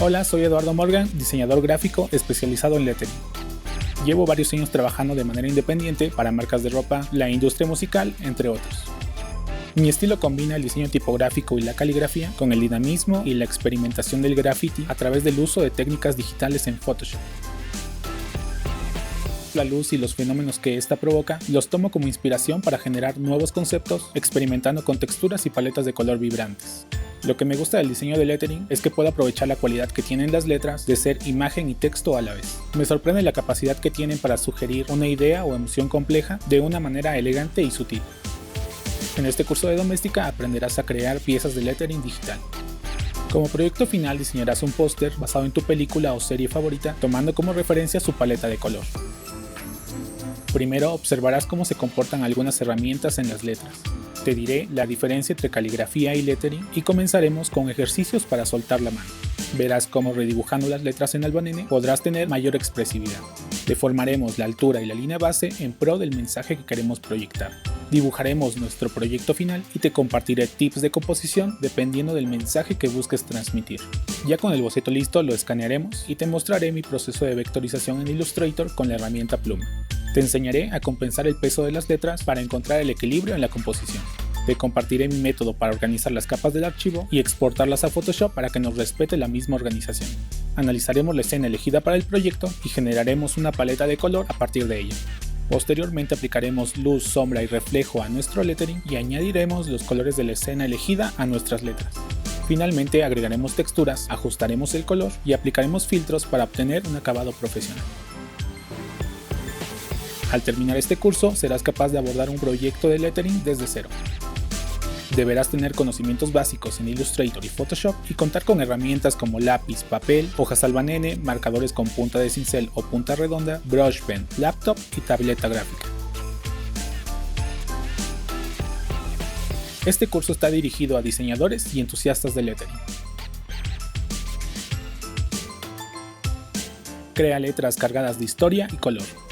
Hola, soy Eduardo Morgan, diseñador gráfico especializado en lettering. Llevo varios años trabajando de manera independiente para marcas de ropa, la industria musical, entre otros. Mi estilo combina el diseño tipográfico y la caligrafía con el dinamismo y la experimentación del graffiti a través del uso de técnicas digitales en Photoshop. La luz y los fenómenos que ésta provoca los tomo como inspiración para generar nuevos conceptos, experimentando con texturas y paletas de color vibrantes. Lo que me gusta del diseño de lettering es que puedo aprovechar la cualidad que tienen las letras de ser imagen y texto a la vez. Me sorprende la capacidad que tienen para sugerir una idea o emoción compleja de una manera elegante y sutil. En este curso de doméstica aprenderás a crear piezas de lettering digital. Como proyecto final diseñarás un póster basado en tu película o serie favorita, tomando como referencia su paleta de color. Primero observarás cómo se comportan algunas herramientas en las letras. Te diré la diferencia entre caligrafía y lettering y comenzaremos con ejercicios para soltar la mano. Verás cómo redibujando las letras en Albanene podrás tener mayor expresividad. Deformaremos la altura y la línea base en pro del mensaje que queremos proyectar. Dibujaremos nuestro proyecto final y te compartiré tips de composición dependiendo del mensaje que busques transmitir. Ya con el boceto listo lo escanearemos y te mostraré mi proceso de vectorización en Illustrator con la herramienta Pluma. Te enseñaré a compensar el peso de las letras para encontrar el equilibrio en la composición. Te compartiré mi método para organizar las capas del archivo y exportarlas a Photoshop para que nos respete la misma organización. Analizaremos la escena elegida para el proyecto y generaremos una paleta de color a partir de ella. Posteriormente aplicaremos luz, sombra y reflejo a nuestro lettering y añadiremos los colores de la escena elegida a nuestras letras. Finalmente agregaremos texturas, ajustaremos el color y aplicaremos filtros para obtener un acabado profesional. Al terminar este curso serás capaz de abordar un proyecto de lettering desde cero. Deberás tener conocimientos básicos en Illustrator y Photoshop y contar con herramientas como lápiz, papel, hojas Albanene, marcadores con punta de cincel o punta redonda, brush pen, laptop y tableta gráfica. Este curso está dirigido a diseñadores y entusiastas de lettering. Crea letras cargadas de historia y color.